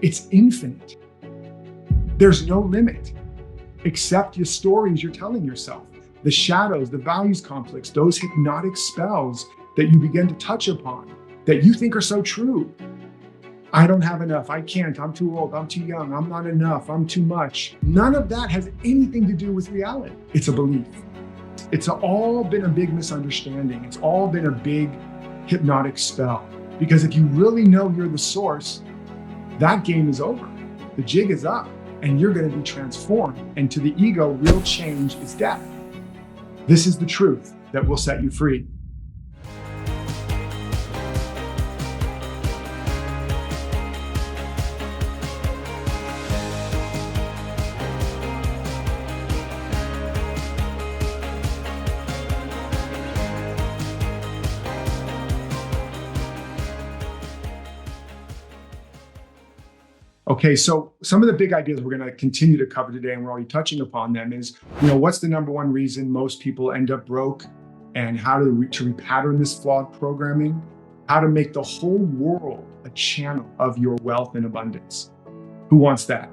It's infinite. There's no limit, except your stories you're telling yourself, the shadows, the values conflicts, those hypnotic spells that you begin to touch upon that you think are so true. I don't have enough. I can't. I'm too old. I'm too young. I'm not enough. I'm too much. None of that has anything to do with reality. It's a belief. It's all been a big misunderstanding. It's all been a big hypnotic spell. Because if you really know you're the source, that game is over. The jig is up and you're going to be transformed. And to the ego, real change is death. This is the truth that will set you free. Okay, so some of the big ideas we're going to continue to cover today, and we're already touching upon them, is, what's the number one reason most people end up broke, and how to repattern this flawed programming, how to make the whole world a channel of your wealth and abundance. Who wants that?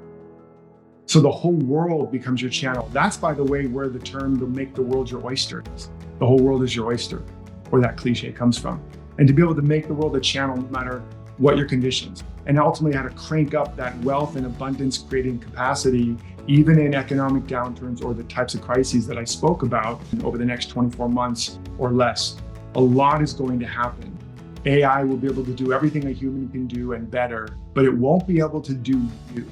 So the whole world becomes your channel. That's, by the way, where the term to make the world your oyster is. The whole world is your oyster, where that cliche comes from. And to be able to make the world a channel no matter what your conditions, and ultimately how to crank up that wealth and abundance creating capacity, even in economic downturns or the types of crises that I spoke about over the next 24 months or less. A lot is going to happen. AI will be able to do everything a human can do and better, but it won't be able to do you.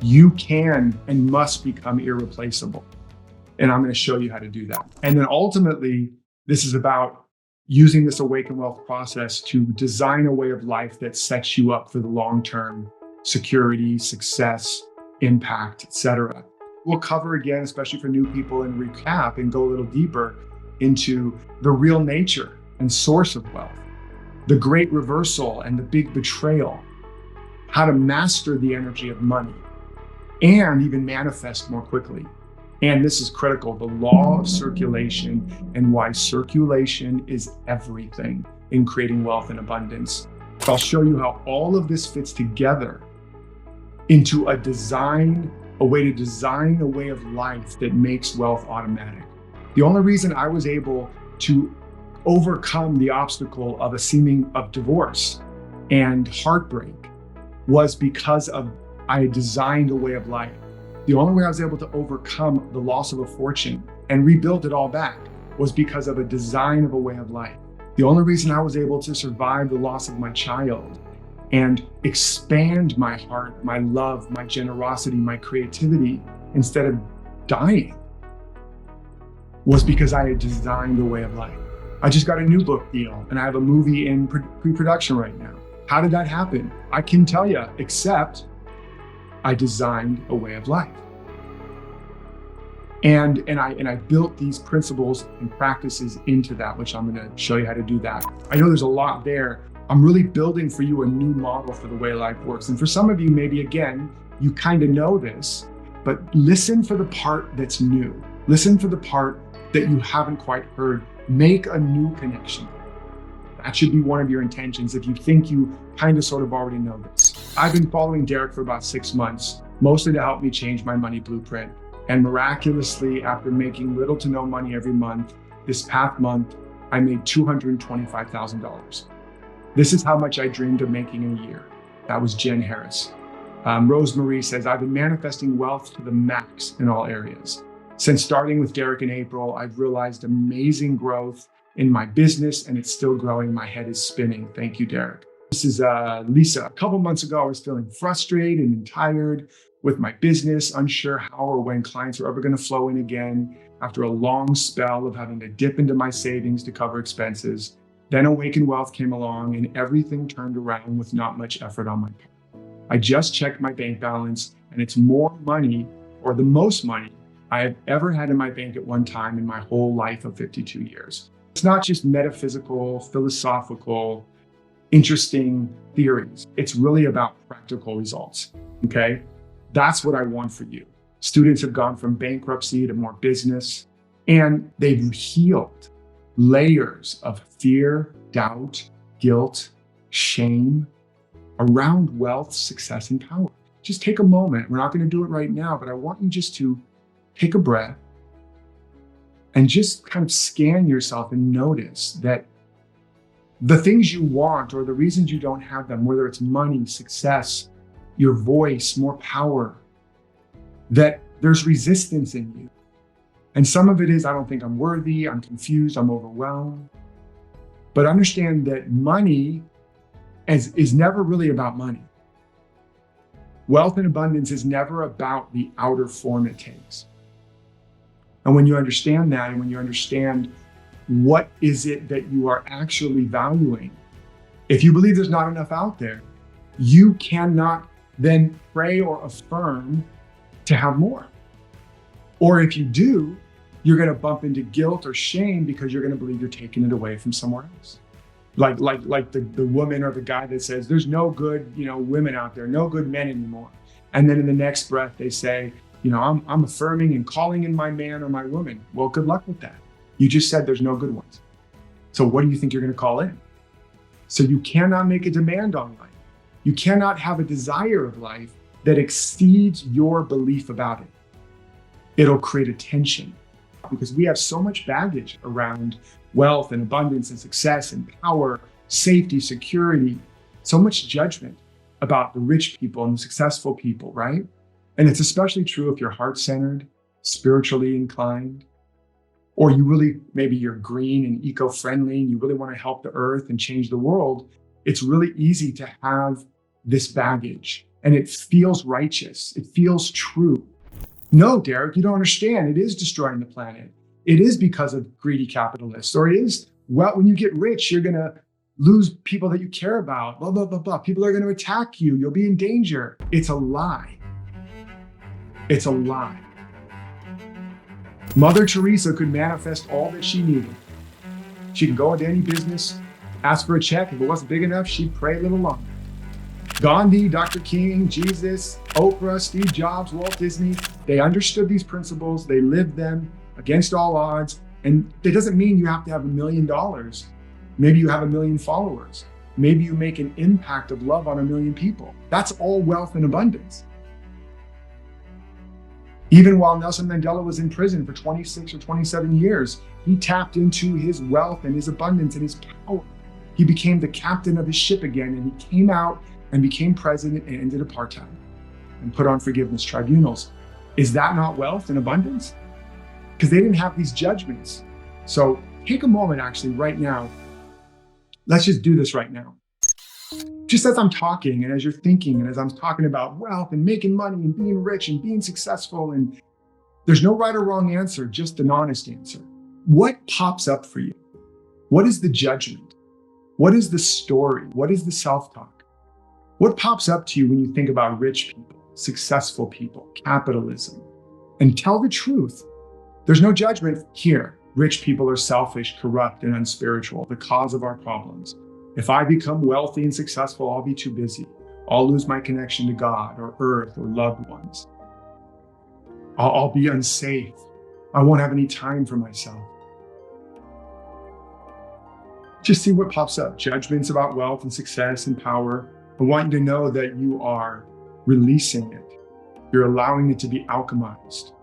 You can and must become irreplaceable. And I'm going to show you how to do that. And then ultimately, this is about using this Awaken Wealth process to design a way of life that sets you up for the long-term security, success, impact, etc. We'll cover again, especially for new people, and recap and go a little deeper into the real nature and source of wealth, the great reversal and the big betrayal, how to master the energy of money and even manifest more quickly. And this is critical, the law of circulation and why circulation is everything in creating wealth and abundance. I'll show you how all of this fits together into a way to design a way of life that makes wealth automatic. The only reason I was able to overcome the obstacle of a seeming of divorce and heartbreak was because I designed a way of life. The only way I was able to overcome the loss of a fortune and rebuild it all back was because of a design of a way of life. The only reason I was able to survive the loss of my child and expand my heart, my love, my generosity, my creativity, instead of dying, was because I had designed a way of life. I just got a new book deal and I have a movie in pre-production right now. How did that happen? I can tell you, except I designed a way of life. And I built these principles and practices into that, which I'm going to show you how to do that. I know there's a lot there. I'm really building for you a new model for the way life works. And for some of you, maybe again, you kind of know this, but listen for the part that's new. Listen for the part that you haven't quite heard. Make a new connection. That should be one of your intentions if you think you kind of sort of already know this. I've been following Derek for about 6 months, mostly to help me change my money blueprint. And miraculously, after making little to no money every month, this past month, I made $225,000. This is how much I dreamed of making in a year. That was Jen Harris. Rosemarie says, I've been manifesting wealth to the max in all areas. Since starting with Derek in April, I've realized amazing growth in my business, and it's still growing. My head is spinning. Thank you, Derek. This is Lisa. A couple months ago, I was feeling frustrated and tired with my business, unsure how or when clients were ever going to flow in again after a long spell of having to dip into my savings to cover expenses. Then Awaken Wealth came along and everything turned around with not much effort on my part. I just checked my bank balance and it's more money, or the most money I have ever had in my bank at one time in my whole life of 52 years. It's not just metaphysical, philosophical, interesting theories. It's really about practical results, okay? That's what I want for you. Students have gone from bankruptcy to more business, and they've healed layers of fear, doubt, guilt, shame, around wealth, success, and power. Just take a moment. We're not going to do it right now, but I want you just to take a breath and just kind of scan yourself and notice that the things you want or the reasons you don't have them, whether it's money, success, your voice, more power, that there's resistance in you. And some of it is, I don't think I'm worthy, I'm confused, I'm overwhelmed. But understand that money is never really about money. Wealth and abundance is never about the outer form it takes. And when you understand that, and when you understand what is it that you are actually valuing, if you believe there's not enough out there, you cannot then pray or affirm to have more. Or if you do, you're going to bump into guilt or shame because you're going to believe you're taking it away from somewhere else. Like the woman or the guy that says, there's no good, women out there, no good men anymore. And then in the next breath, they say, I'm affirming and calling in my man or my woman. Well, good luck with that. You just said there's no good ones. So what do you think you're going to call in? So you cannot make a demand on life. You cannot have a desire of life that exceeds your belief about it. It'll create a tension because we have so much baggage around wealth and abundance and success and power, safety, security, so much judgment about the rich people and the successful people, right? And it's especially true if you're heart-centered, spiritually inclined, or maybe you're green and eco-friendly and you really want to help the earth and change the world. It's really easy to have this baggage and it feels righteous. It feels true. No, Derek, you don't understand. It is destroying the planet. It is because of greedy capitalists, or it is, when you get rich, you're going to lose people that you care about, blah, blah, blah, blah. People are going to attack you. You'll be in danger. It's a lie. It's a lie. Mother Teresa could manifest all that she needed. She could go into any business, ask for a check. If it wasn't big enough, she'd pray a little longer. Gandhi, Dr. King, Jesus, Oprah, Steve Jobs, Walt Disney, they understood these principles. They lived them against all odds. And it doesn't mean you have to have $1 million. Maybe you have 1 million followers. Maybe you make an impact of love on 1 million people. That's all wealth and abundance. Even while Nelson Mandela was in prison for 26 or 27 years, he tapped into his wealth and his abundance and his power. He became the captain of his ship again, and he came out and became president and ended apartheid and put on forgiveness tribunals. Is that not wealth and abundance? Because they didn't have these judgments. So take a moment actually right now. Let's just do this right now. Just as I'm talking and as you're thinking and as I'm talking about wealth and making money and being rich and being successful, and there's no right or wrong answer, just an honest answer. What pops up for you? What is the judgment? What is the story? What is the self-talk? What pops up to you when you think about rich people, successful people, capitalism? And tell the truth. There's no judgment here. Rich people are selfish, corrupt, and unspiritual, the cause of our problems. If I become wealthy and successful, I'll be too busy. I'll lose my connection to God or earth or loved ones. I'll be unsafe. I won't have any time for myself. Just see what pops up. Judgments about wealth and success and power. I want you to know that you are releasing it. You're allowing it to be alchemized.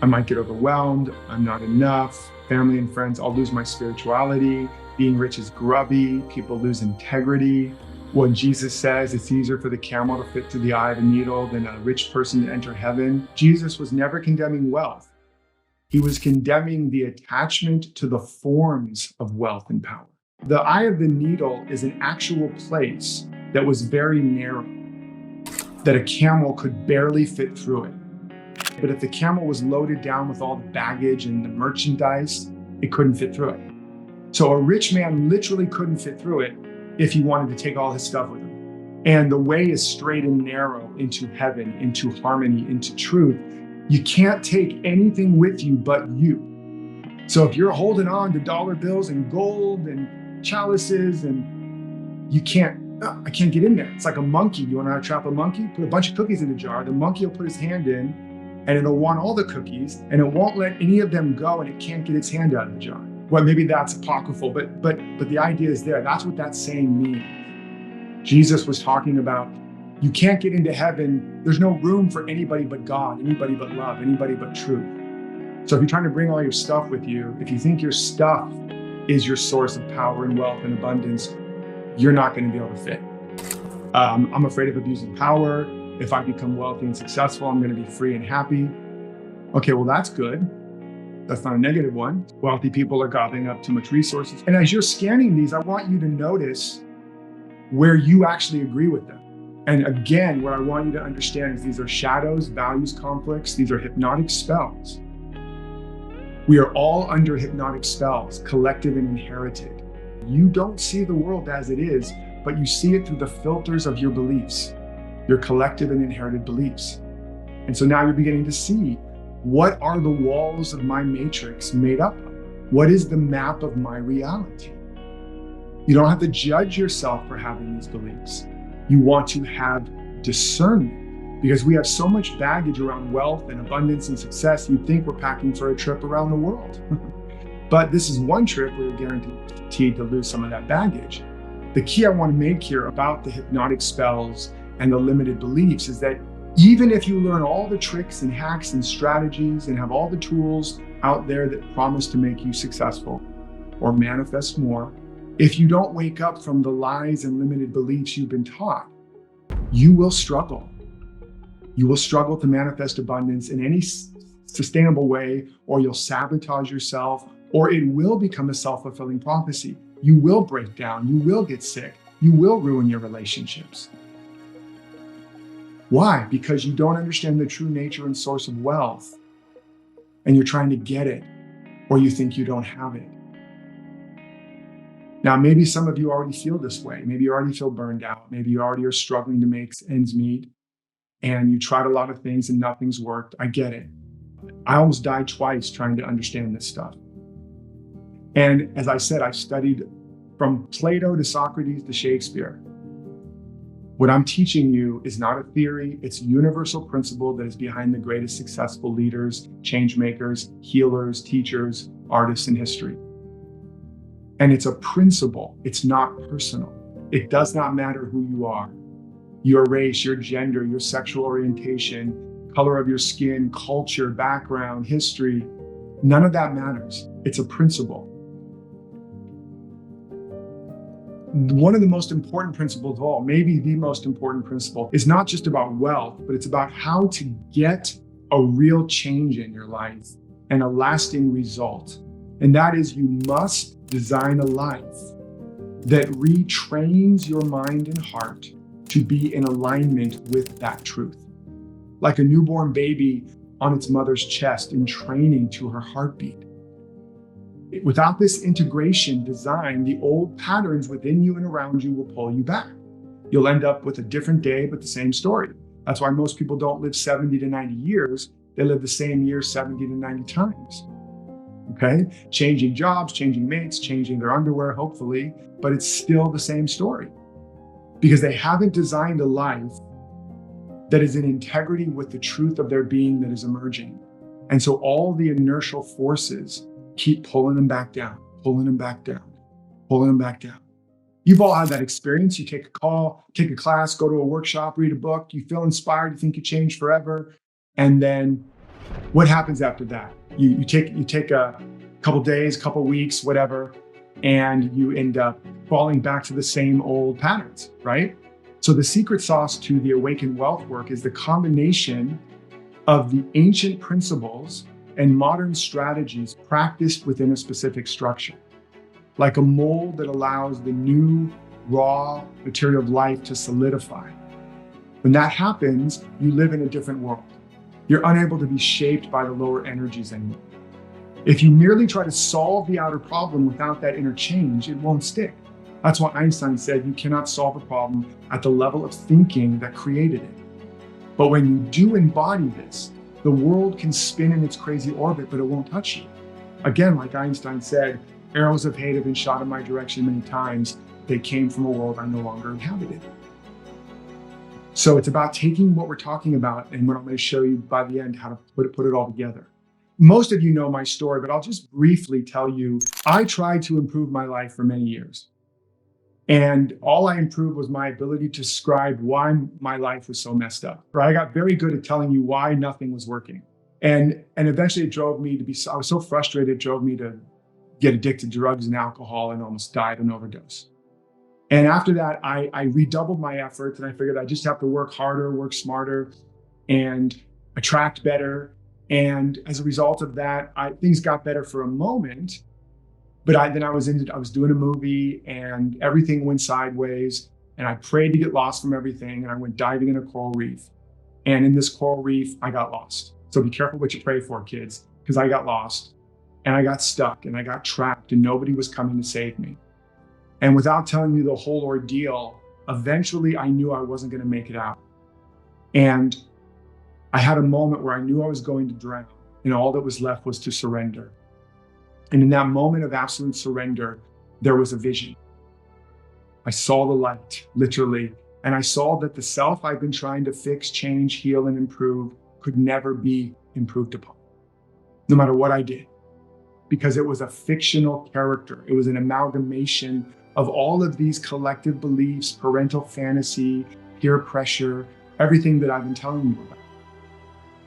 I might get overwhelmed. I'm not enough. Family and friends, I'll lose my spirituality. Being rich is grubby. People lose integrity. When Jesus says it's easier for the camel to fit through the eye of a needle than a rich person to enter heaven, Jesus was never condemning wealth. He was condemning the attachment to the forms of wealth and power. The eye of the needle is an actual place that was very narrow, that a camel could barely fit through it. But if the camel was loaded down with all the baggage and the merchandise, it couldn't fit through it. So a rich man literally couldn't fit through it if he wanted to take all his stuff with him. And the way is straight and narrow into heaven, into harmony, into truth. You can't take anything with you but you. So if you're holding on to dollar bills and gold and chalices, and I can't get in there. It's like a monkey. You want to know how to trap a monkey? Put a bunch of cookies in a jar. The monkey will put his hand in and it'll want all the cookies and it won't let any of them go, and it can't get its hand out of the jar. Well, maybe that's apocryphal, but the idea is there. That's what that saying means. Jesus was talking about, you can't get into heaven. There's no room for anybody but God, anybody but love, anybody but truth. So if you're trying to bring all your stuff with you, if you think your stuff is your source of power and wealth and abundance, you're not going to be able to fit. I'm afraid of abusing power. If I become wealthy and successful, I'm going to be free and happy. Okay, well, that's good. That's not a negative one. Wealthy people are gobbling up too much resources. And as you're scanning these, I want you to notice where you actually agree with them. And again, what I want you to understand is these are shadows, values conflicts. These are hypnotic spells. We are all under hypnotic spells, collective and inherited. You don't see the world as it is, but you see it through the filters of your beliefs, your collective and inherited beliefs. And so now you're beginning to see, what are the walls of my matrix made up of? What is the map of my reality? You don't have to judge yourself for having these beliefs. You want to have discernment, because we have so much baggage around wealth and abundance and success. You think we're packing for a trip around the world. But this is one trip where you're guaranteed to lose some of that baggage. The key I want to make here about the hypnotic spells and the limited beliefs is that even if you learn all the tricks and hacks and strategies and have all the tools out there that promise to make you successful or manifest more, if you don't wake up from the lies and limited beliefs you've been taught, you will struggle. You will struggle to manifest abundance in any sustainable way, or you'll sabotage yourself, or it will become a self-fulfilling prophecy. You will break down, you will get sick, you will ruin your relationships. Why? Because you don't understand the true nature and source of wealth, and you're trying to get it, or you think you don't have it. Now, maybe some of you already feel this way. Maybe you already feel burned out. Maybe you already are struggling to make ends meet, and you tried a lot of things and nothing's worked. I get it. I almost died twice trying to understand this stuff. And as I said, I studied from Plato to Socrates to Shakespeare. What I'm teaching you is not a theory, it's a universal principle that is behind the greatest successful leaders, change makers, healers, teachers, artists in history. And it's a principle, it's not personal. It does not matter who you are, your race, your gender, your sexual orientation, color of your skin, culture, background, history. None of that matters. It's a principle. One of the most important principles of all, maybe the most important principle, is not just about wealth, but it's about how to get a real change in your life and a lasting result. And that is, you must design a life that retrains your mind and heart to be in alignment with that truth. Like a newborn baby on its mother's chest in training to her heartbeat. Without this integration design, the old patterns within you and around you will pull you back. You'll end up with a different day, but the same story. That's why most people don't live 70 to 90 years. They live the same year 70 to 90 times. Okay? Changing jobs, changing mates, changing their underwear, hopefully, but it's still the same story. Because they haven't designed a life that is in integrity with the truth of their being that is emerging. And so all the inertial forces keep pulling them back down, pulling them back down, pulling them back down. You've all had that experience. You take a call, take a class, go to a workshop, read a book, you feel inspired, you think you change forever. And then what happens after that? You take a couple days, couple weeks, whatever, and you end up falling back to the same old patterns, right? So the secret sauce to the awakened wealth work is the combination of the ancient principles and modern strategies practiced within a specific structure, like a mold that allows the new raw material of life to solidify. When that happens, you live in a different world. You're unable to be shaped by the lower energies anymore. If you merely try to solve the outer problem without that inner change, it won't stick. That's why Einstein said you cannot solve a problem at the level of thinking that created it. But when you do embody this, the world can spin in its crazy orbit, but it won't touch you. Again, like Einstein said, arrows of hate have been shot in my direction many times. They came from a world I no longer inhabited. So it's about taking what we're talking about and what I'm going to show you by the end, how to put it all together. Most of you know my story, but I'll just briefly tell you, I tried to improve my life for many years. And all I improved was my ability to describe why my life was so messed up. Right? I got very good at telling you why nothing was working. And eventually it drove me to be, I was so frustrated, it drove me to get addicted to drugs and alcohol and almost died of an overdose. And after that, I redoubled my efforts and I figured I just have to work harder, work smarter, and attract better. And as a result of that, things got better for a moment. But I was doing a movie and everything went sideways. And I prayed to get lost from everything. And I went diving in a coral reef. And in this coral reef, I got lost. So be careful what you pray for, kids, because I got lost and I got stuck and I got trapped and nobody was coming to save me. And without telling you the whole ordeal, eventually I knew I wasn't going to make it out. And I had a moment where I knew I was going to drown and all that was left was to surrender. And in that moment of absolute surrender, there was a vision. I saw the light, literally, and I saw that the self I've been trying to fix, change, heal, and improve could never be improved upon, no matter what I did, because it was a fictional character. It was an amalgamation of all of these collective beliefs, parental fantasy, peer pressure, everything that I've been telling you about.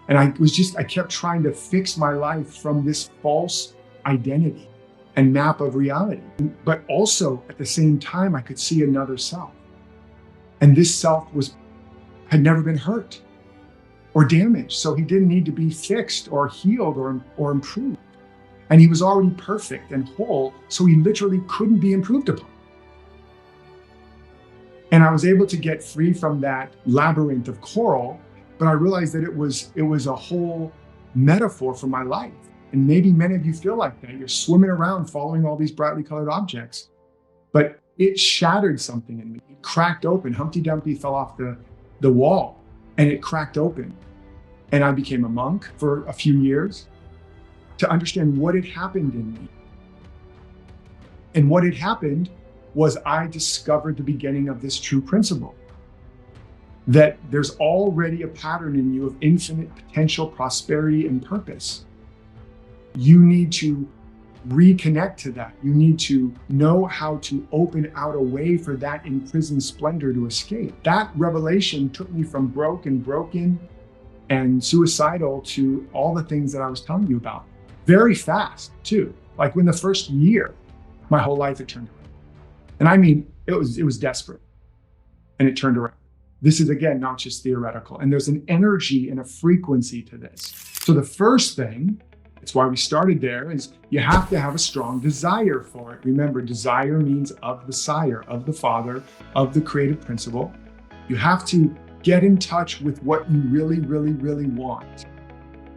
And I kept trying to fix my life from this false identity and map of reality. But also at the same time, I could see another self. And this self had never been hurt or damaged. So he didn't need to be fixed or healed or improved. And he was already perfect and whole. So he literally couldn't be improved upon. And I was able to get free from that labyrinth of coral, but I realized that it was a whole metaphor for my life. And maybe many of you feel like that. You're swimming around following all these brightly colored objects, but it shattered something in me. It cracked open. Humpty Dumpty fell off the wall and it cracked open. And I became a monk for a few years to understand what had happened in me. And what had happened was I discovered the beginning of this true principle, that there's already a pattern in you of infinite potential, prosperity, and purpose. You need to reconnect to that. You need to know how to open out a way for that imprisoned splendor to escape. That revelation took me from broken, and suicidal to all the things that I was telling you about. Very fast, too. Like within the first year, my whole life had turned around. And I mean, it was desperate. And it turned around. This is, again, not just theoretical. And there's an energy and a frequency to this. So the first thing, it's why we started there, is you have to have a strong desire for it. Remember, desire means of the sire, of the father, of the creative principle. You have to get in touch with what you really, really, really want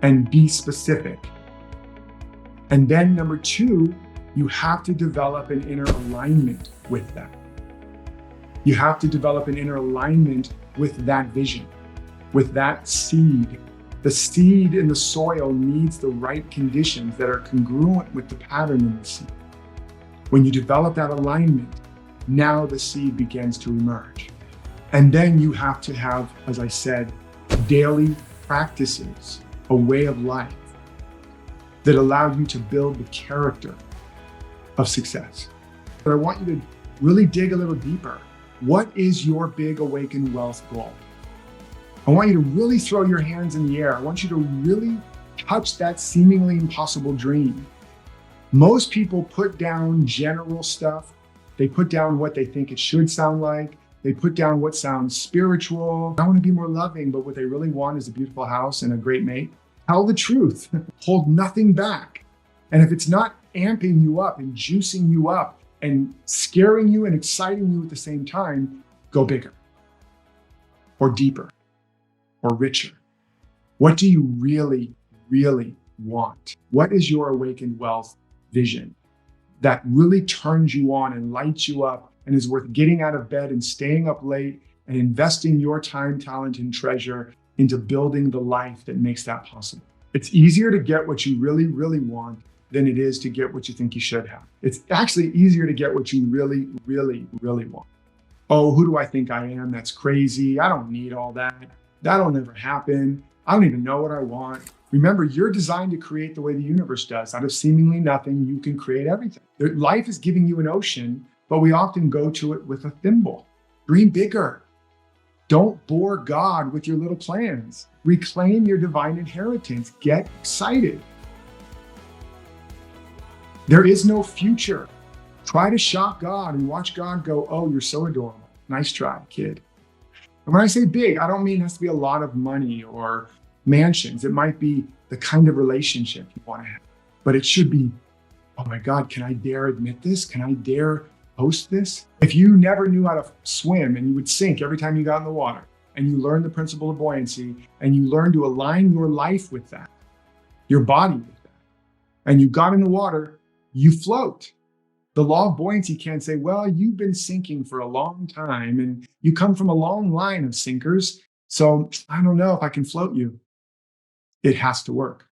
and be specific. And then number two, you have to develop an inner alignment with that. You have to develop an inner alignment with that vision, with that seed. The seed in the soil needs the right conditions that are congruent with the pattern in the seed. When you develop that alignment, now the seed begins to emerge. And then you have to have, as I said, daily practices, a way of life that allow you to build the character of success. But I want you to really dig a little deeper. What is your big awakened wealth goal? I want you to really throw your hands in the air. I want you to really touch that seemingly impossible dream. Most people put down general stuff. They put down what they think it should sound like. They put down what sounds spiritual. I want to be more loving, but what they really want is a beautiful house and a great mate. Tell the truth. Hold nothing back. And if it's not amping you up and juicing you up and scaring you and exciting you at the same time, go bigger or deeper or richer. What do you really, really want? What is your awakened wealth vision that really turns you on and lights you up and is worth getting out of bed and staying up late and investing your time, talent, and treasure into building the life that makes that possible? It's easier to get what you really, really want than it is to get what you think you should have. It's actually easier to get what you really, really, really want. Oh, who do I think I am? That's crazy. I don't need all that. That'll never happen. I don't even know what I want. Remember, you're designed to create the way the universe does. Out of seemingly nothing, you can create everything. Life is giving you an ocean, but we often go to it with a thimble. Dream bigger. Don't bore God with your little plans. Reclaim your divine inheritance. Get excited. There is no future. Try to shock God and watch God go, oh, you're so adorable. Nice try, kid. And when I say big, I don't mean it has to be a lot of money or mansions. It might be the kind of relationship you want to have. But it should be, oh my God, can I dare admit this? Can I dare post this? If you never knew how to swim and you would sink every time you got in the water, and you learned the principle of buoyancy, and you learned to align your life with that, your body with that, and you got in the water, you float. The law of buoyancy can't say, well, you've been sinking for a long time and you come from a long line of sinkers, so I don't know if I can float you. It has to work.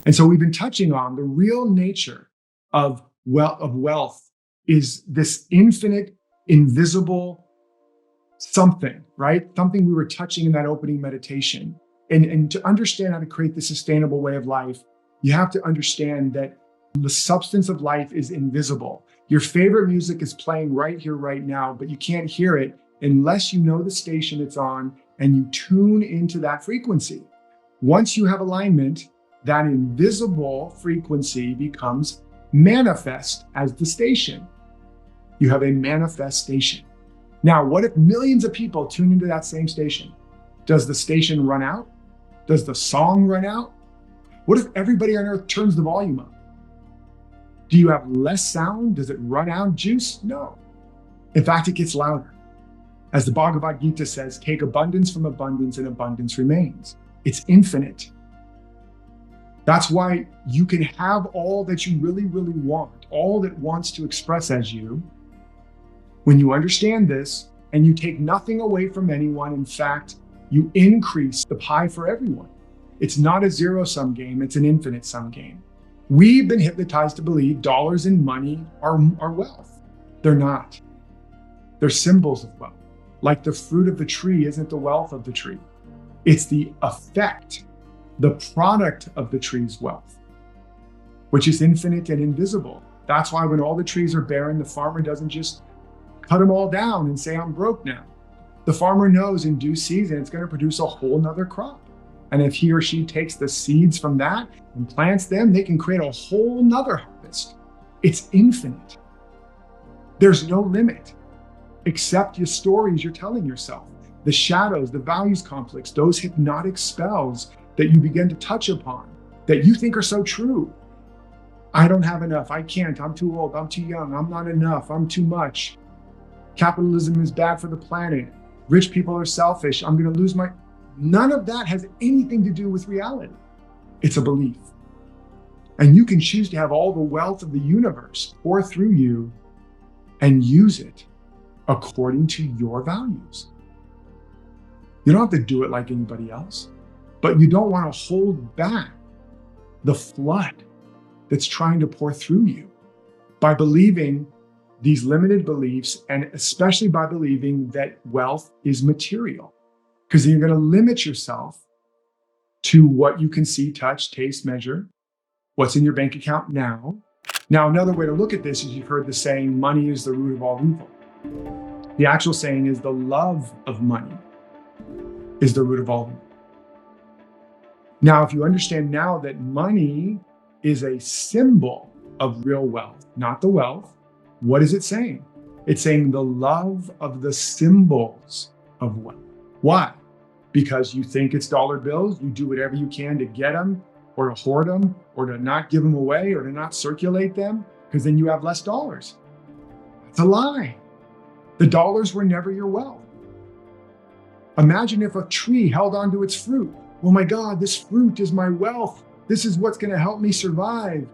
And so we've been touching on the real nature of wealth is this infinite, invisible something, right? Something we were touching in that opening meditation. And to understand how to create the sustainable way of life, you have to understand that the substance of life is invisible. Your favorite music is playing right here, right now, but you can't hear it unless you know the station it's on and you tune into that frequency. Once you have alignment, that invisible frequency becomes manifest as the station. You have a manifestation. Now, what if millions of people tune into that same station? Does the station run out? Does the song run out? What if everybody on earth turns the volume up? Do you have less sound? Does it run out juice? No. In fact, it gets louder. As the Bhagavad Gita says, take abundance from abundance and abundance remains. It's infinite. That's why you can have all that you really, really want, all that wants to express as you. When you understand this and you take nothing away from anyone, in fact, you increase the pie for everyone. It's not a zero-sum game, it's an infinite sum game. We've been hypnotized to believe dollars and money are wealth. They're not. They're symbols of wealth. Like the fruit of the tree isn't the wealth of the tree. It's the effect, the product of the tree's wealth, which is infinite and invisible. That's why when all the trees are barren, the farmer doesn't just cut them all down and say, I'm broke now. The farmer knows in due season, it's going to produce a whole nother crop. And if he or she takes the seeds from that and plants them, they can create a whole nother harvest. It's infinite. There's no limit, except your stories you're telling yourself, the shadows, the values conflicts, those hypnotic spells that you begin to touch upon that you think are so true. I don't have enough. I can't. I'm too old. I'm too young. I'm not enough. I'm too much. Capitalism is bad for the planet. Rich people are selfish. I'm going to lose my... None of that has anything to do with reality. It's a belief. And you can choose to have all the wealth of the universe pour through you and use it according to your values. You don't have to do it like anybody else, but you don't want to hold back the flood that's trying to pour through you by believing these limited beliefs, and especially by believing that wealth is material. Because then you're going to limit yourself to what you can see, touch, taste, measure, what's in your bank account now. Now, another way to look at this is you've heard the saying, money is the root of all evil. The actual saying is the love of money is the root of all evil. Now, if you understand now that money is a symbol of real wealth, not the wealth, what is it saying? It's saying the love of the symbols of wealth. Why? Because you think it's dollar bills, you do whatever you can to get them, or to hoard them, or to not give them away, or to not circulate them, because then you have less dollars. That's a lie. The dollars were never your wealth. Imagine if a tree held onto its fruit. Oh my God, this fruit is my wealth. This is what's going to help me survive.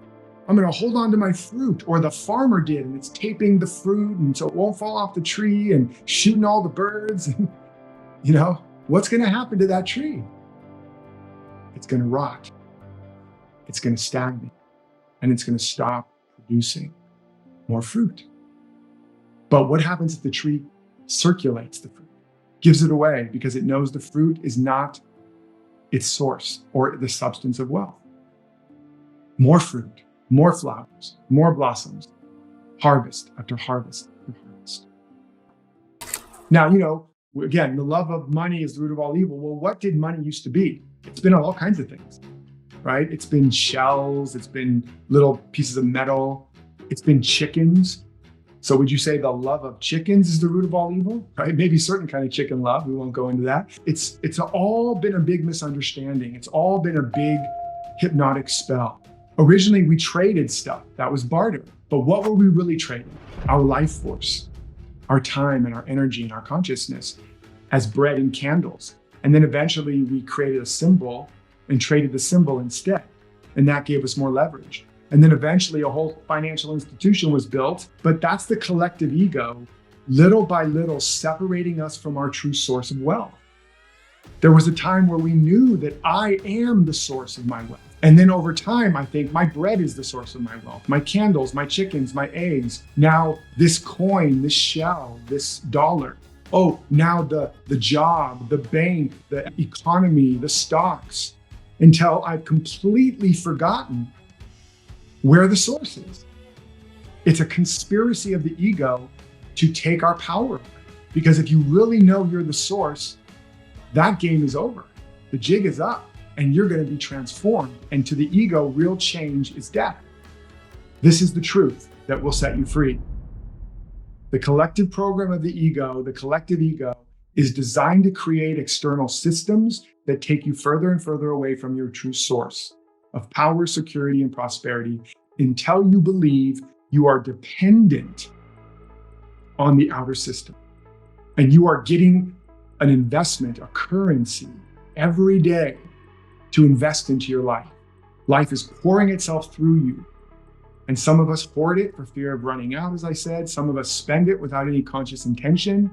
I'm going to hold on to my fruit. Or the farmer did, and it's taping the fruit, and so it won't fall off the tree, and shooting all the birds. You know, what's going to happen to that tree? It's going to rot. It's going to stagnate, and it's going to stop producing more fruit. But what happens if the tree circulates the fruit, gives it away because it knows the fruit is not its source or the substance of wealth. More fruit, more flowers, more blossoms, harvest after harvest after harvest. Now, again, the love of money is the root of all evil. Well, what did money used to be? It's been all kinds of things, right? It's been shells, it's been little pieces of metal, it's been chickens. So would you say the love of chickens is the root of all evil? Right? Maybe certain kind of chicken love. We won't go into that. It's all been a big misunderstanding. It's all been a big hypnotic spell. Originally, we traded stuff. That was barter. But what were we really trading? Our life force, our time and our energy and our consciousness as bread and candles. And then eventually we created a symbol and traded the symbol instead. And that gave us more leverage. And then eventually a whole financial institution was built. But that's the collective ego, little by little separating us from our true source of wealth. There was a time where we knew that I am the source of my wealth. And then over time, I think my bread is the source of my wealth, my candles, my chickens, my eggs. Now this coin, this shell, this dollar. Oh, now the job, the bank, the economy, the stocks, until I've completely forgotten where the source is. It's a conspiracy of the ego to take our power away. Because if you really know you're the source, that game is over. The jig is up and you're going to be transformed. And to the ego, real change is death. This is the truth that will set you free. The collective program of the ego, the collective ego, is designed to create external systems that take you further and further away from your true source of power, security, and prosperity until you believe you are dependent on the outer system. And you are getting an investment, a currency, every day to invest into your life. Life is pouring itself through you. And some of us hoard it for fear of running out, as I said. Some of us spend it without any conscious intention.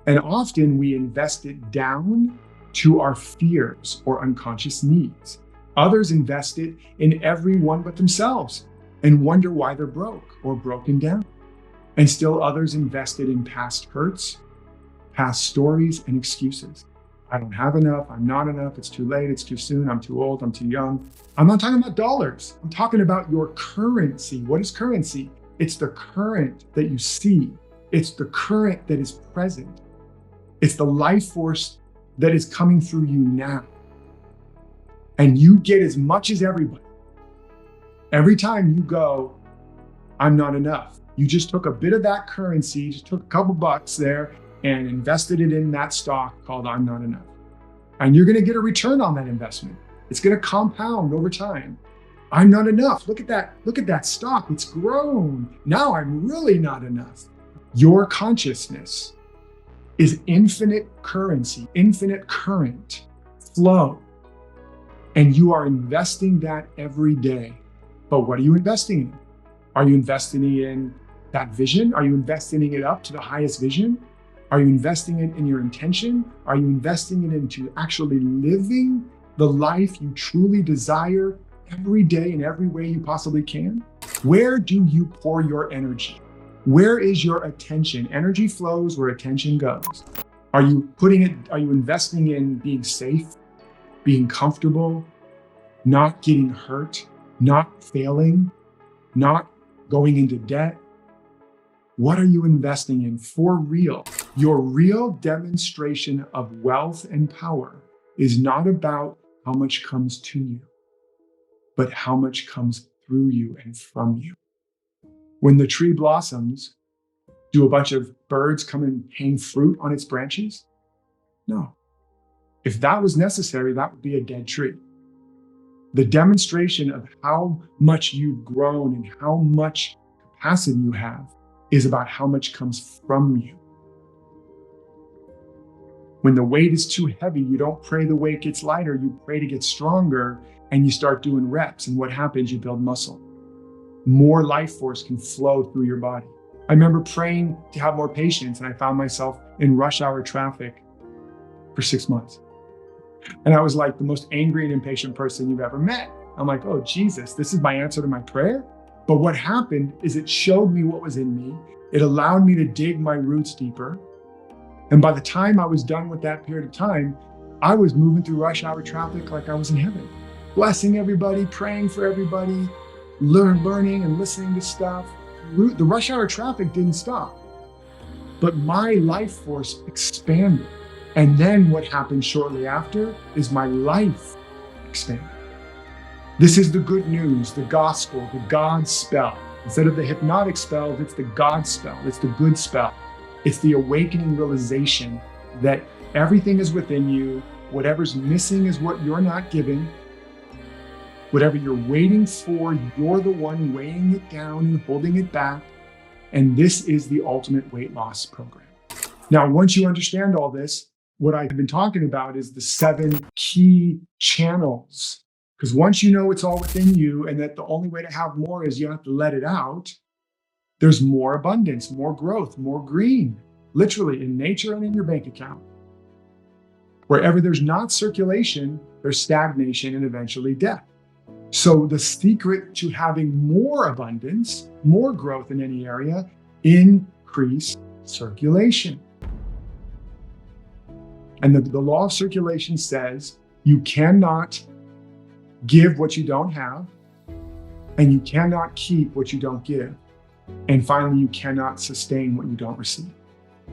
And often we invest it down to our fears or unconscious needs. Others invest it in everyone but themselves and wonder why they're broke or broken down. And still others invest it in past hurts, past stories, and excuses. I don't have enough, I'm not enough, it's too late, it's too soon, I'm too old, I'm too young. I'm not talking about dollars. I'm talking about your currency. What is currency? It's the current that you see. It's the current that is present. It's the life force that is coming through you now. And you get as much as everybody. Every time you go, I'm not enough. You just took a bit of that currency, just took a couple bucks there and invested it in that stock called I'm not enough. And you're going to get a return on that investment. It's going to compound over time. I'm not enough. Look at that stock. It's grown. Now I'm really not enough. Your consciousness is infinite currency, infinite current flow. And you are investing that every day. But what are you investing in? Are you investing in that vision? Are you investing it up to the highest vision? Are you investing it in your intention? Are you investing it into actually living the life you truly desire every day in every way you possibly can? Where do you pour your energy? Where is your attention? Energy flows where attention goes. Are you investing in being safe, being comfortable, not getting hurt, not failing, not going into debt? What are you investing in for real? Your real demonstration of wealth and power is not about how much comes to you, but how much comes through you and from you. When the tree blossoms, do a bunch of birds come and hang fruit on its branches? No. If that was necessary, that would be a dead tree. The demonstration of how much you've grown and how much capacity you have is about how much comes from you. When the weight is too heavy, you don't pray the weight gets lighter, you pray to get stronger, and you start doing reps. And what happens? You build muscle. More life force can flow through your body. I remember praying to have more patience, and I found myself in rush hour traffic for 6 months. And I was like the most angry and impatient person you've ever met. I'm like, oh, Jesus, this is my answer to my prayer? But what happened is it showed me what was in me. It allowed me to dig my roots deeper. And by the time I was done with that period of time, I was moving through rush hour traffic like I was in heaven, blessing everybody, praying for everybody, learning and listening to stuff. The rush hour traffic didn't stop, but my life force expanded. And then what happened shortly after is my life expanded. This is the good news, the gospel, the God spell. Instead of the hypnotic spell, it's the God spell. It's the good spell. It's the awakening realization that everything is within you. Whatever's missing is what you're not giving. Whatever you're waiting for, you're the one weighing it down and holding it back. And this is the ultimate weight loss program. Now, once you understand all this, what I've been talking about is the 7 key channels. Because once you know it's all within you and that the only way to have more is you have to let it out, there's more abundance, more growth, more green, literally in nature and in your bank account. Wherever there's not circulation, there's stagnation and eventually death. So the secret to having more abundance, more growth in any area, increase circulation. And the law of circulation says you cannot give what you don't have, and you cannot keep what you don't give. And finally, you cannot sustain what you don't receive.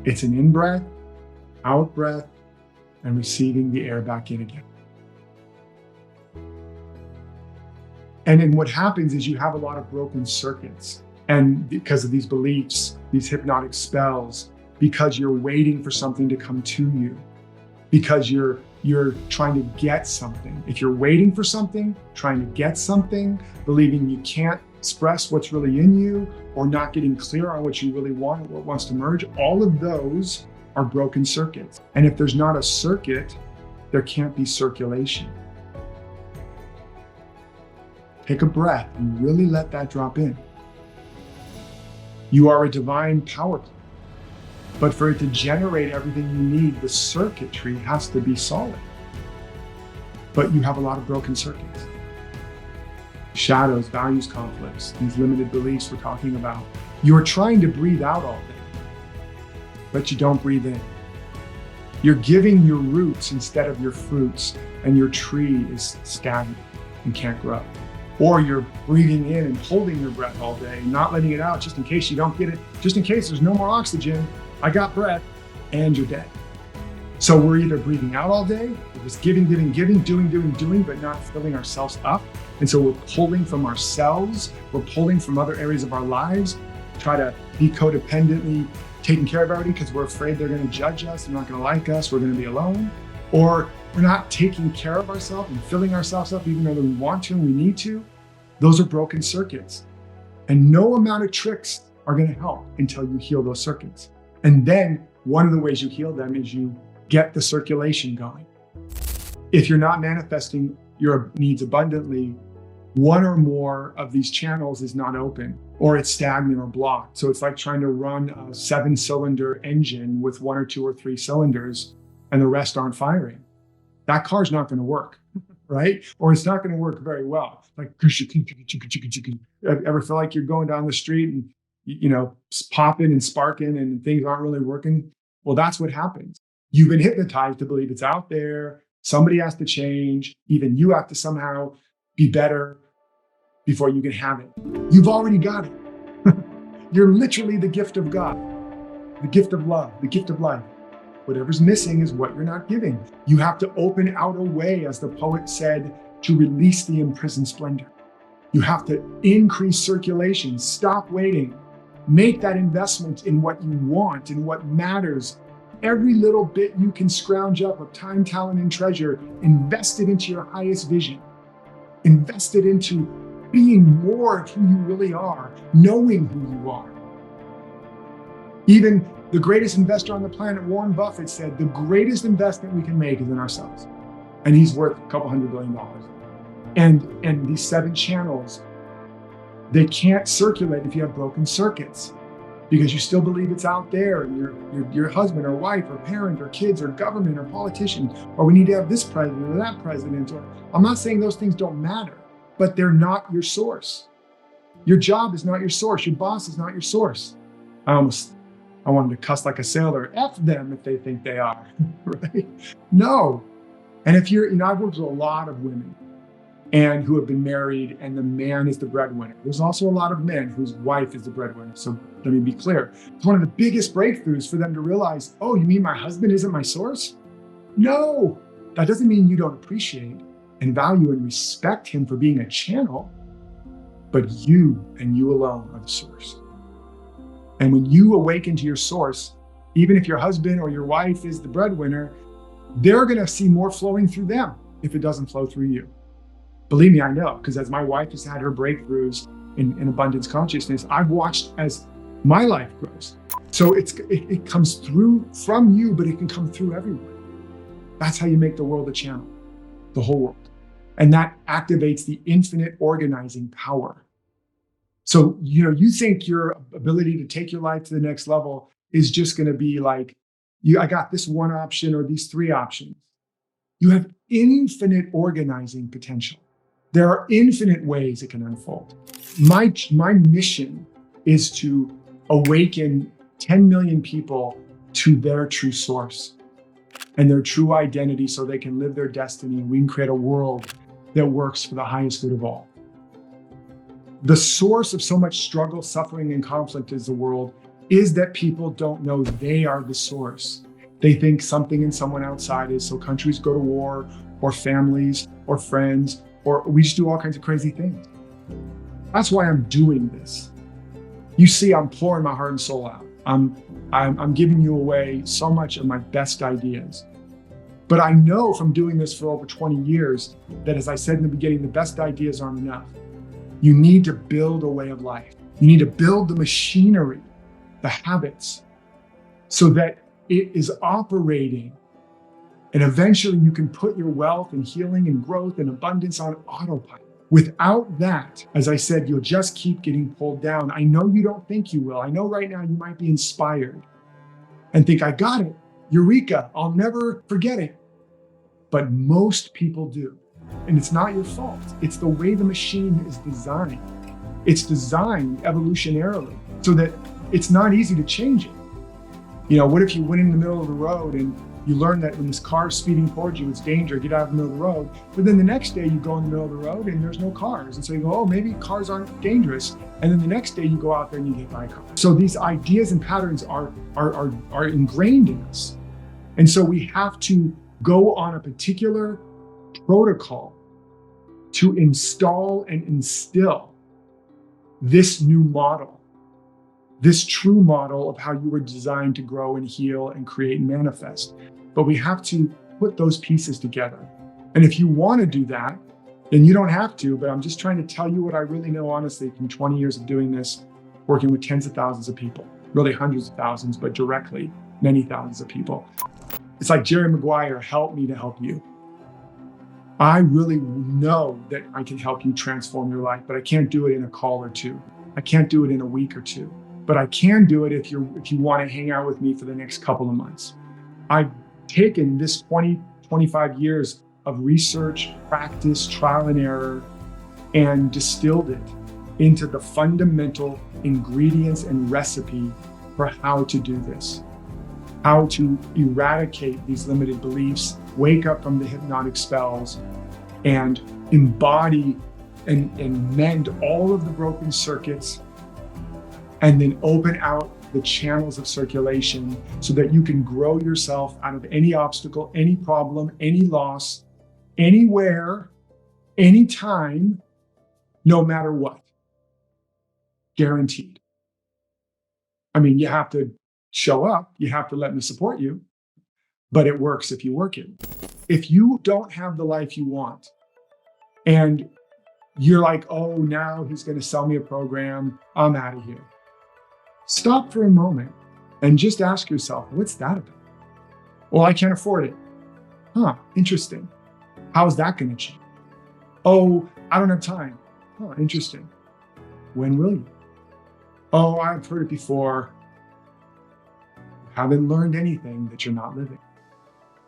It's an in-breath, out-breath, and receiving the air back in again. And then what happens is you have a lot of broken circuits. And because of these beliefs, these hypnotic spells, because you're waiting for something to come to you, because you're trying to get something. If you're waiting for something, trying to get something, believing you can't express what's really in you, or not getting clear on what you really want, what wants to merge, all of those are broken circuits. And if there's not a circuit, there can't be circulation. Take a breath and really let that drop in. You are a divine power plant. But for it to generate everything you need, the circuitry has to be solid. But you have a lot of broken circuits. Shadows, values conflicts, these limited beliefs we're talking about. You're trying to breathe out all day, but you don't breathe in. You're giving your roots instead of your fruits, and your tree is stagnant and can't grow. Or you're breathing in and holding your breath all day, not letting it out just in case you don't get it, just in case there's no more oxygen. I got breath, and you're dead. So we're either breathing out all day, we're just giving, doing, but not filling ourselves up. And so we're pulling from ourselves, we're pulling from other areas of our lives, try to be codependently taking care of everybody because we're afraid they're going to judge us, they're not going to like us, we're going to be alone. Or we're not taking care of ourselves and filling ourselves up even though we want to and we need to. Those are broken circuits. And no amount of tricks are going to help until you heal those circuits. And then one of the ways you heal them is you get the circulation going. If you're not manifesting your needs abundantly, one or more of these channels is not open, or it's stagnant or blocked. So it's like trying to run a 7-cylinder engine with 1 or 2 or 3 cylinders and the rest aren't firing. That car's not going to work, right? Or it's not going to work very well. Like, ever feel like you're going down the street and popping and sparking and things aren't really working? Well, that's what happens. You've been hypnotized to believe it's out there. Somebody has to change. Even you have to somehow be better before you can have it. You've already got it. You're literally the gift of God, the gift of love, the gift of life. Whatever's missing is what you're not giving. You have to open out a way, as the poet said, to release the imprisoned splendor. You have to increase circulation, stop waiting, make that investment in what you want, in what matters. Every little bit you can scrounge up of time, talent, and treasure, invest it into your highest vision. Invest it into being more of who you really are, knowing who you are. Even the greatest investor on the planet, Warren Buffett, said the greatest investment we can make is in ourselves. And he's worth a couple $100 billion. And these 7 channels, they can't circulate if you have broken circuits, because you still believe it's out there, and your husband or wife or parent or kids or government or politician, or we need to have this president or that president. Or I'm not saying those things don't matter, but they're not your source. Your job is not your source. Your boss is not your source. I wanted to cuss like a sailor. F them if they think they are, right? No, And if you're, I've worked with a lot of women and who have been married and the man is the breadwinner. There's also a lot of men whose wife is the breadwinner. So let me be clear. It's one of the biggest breakthroughs for them to realize, oh, you mean my husband isn't my source? No, that doesn't mean you don't appreciate and value and respect him for being a channel, but you and you alone are the source. And when you awaken to your source, even if your husband or your wife is the breadwinner, they're going to see more flowing through them if it doesn't flow through you. Believe me, I know, because as my wife has had her breakthroughs in abundance consciousness, I've watched as my life grows. So it comes through from you, but it can come through everyone. That's how you make the world a channel, the whole world. And that activates the infinite organizing power. So, you think your ability to take your life to the next level is just going to be like, I got this one option or these three options. You have infinite organizing potential. There are infinite ways it can unfold. My mission is to awaken 10 million people to their true source and their true identity so they can live their destiny and we can create a world that works for the highest good of all. The source of so much struggle, suffering, and conflict is the world is that people don't know they are the source. They think something in someone outside is, so countries go to war, or families, or friends, or we just do all kinds of crazy things. That's why I'm doing this. You see, I'm pouring my heart and soul out. I'm giving you away so much of my best ideas. But I know from doing this for over 20 years that, as I said in the beginning, the best ideas aren't enough. You need to build a way of life. You need to build the machinery, the habits, so that it is operating. And eventually you can put your wealth and healing and growth and abundance on autopilot. Without that, as I said, you'll just keep getting pulled down. I know you don't think you will. I know right now you might be inspired and think, I got it. Eureka, I'll never forget it. But most people do. And it's not your fault. It's the way the machine is designed. It's designed evolutionarily so that it's not easy to change it. What if you went in the middle of the road and you learn that when this car is speeding towards you, it's danger, get out of the middle of the road. But then the next day you go in the middle of the road and there's no cars. And so you go, oh, maybe cars aren't dangerous. And then the next day you go out there and you get by a car. So these ideas and patterns are ingrained in us. And so we have to go on a particular protocol to install and instill this new model, this true model of how you were designed to grow and heal and create and manifest. But we have to put those pieces together. And if you want to do that, then you don't have to, but I'm just trying to tell you what I really know honestly from 20 years of doing this, working with tens of thousands of people, really hundreds of thousands, but directly many thousands of people. It's like Jerry Maguire, help me to help you. I really know that I can help you transform your life, but I can't do it in a call or two. I can't do it in a week or two, but I can do it if you want to hang out with me for the next couple of months. I've taken this 25 years of research, practice, trial and error, and distilled it into the fundamental ingredients and recipe for how to do this, how to eradicate these limited beliefs, wake up from the hypnotic spells, and embody and mend all of the broken circuits, and then open out the channels of circulation so that you can grow yourself out of any obstacle, any problem, any loss, anywhere, anytime, no matter what. Guaranteed. I mean, you have to show up, you have to let me support you, but it works if you work it. If you don't have the life you want, and you're like, oh, now he's going to sell me a program, I'm out of here. Stop for a moment and just ask yourself, what's that about? Well, I can't afford it. Huh, interesting. How's that going to change? Oh, I don't have time. Huh, interesting. When will you? Oh, I've heard it before. You haven't learned anything that you're not living.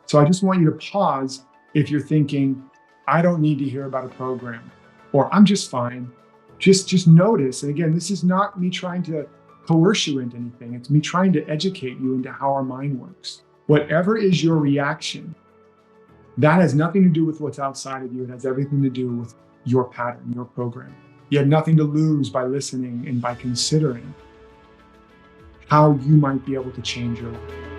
So I just want you to pause if you're thinking, I don't need to hear about a program, or I'm just fine. Just notice. And again, this is not me trying to coerce you into anything. It's me trying to educate you into how our mind works. Whatever is your reaction That has nothing to do with what's outside of you. It has everything to do with your pattern, your program. You have nothing to lose by listening and by considering how you might be able to change your life.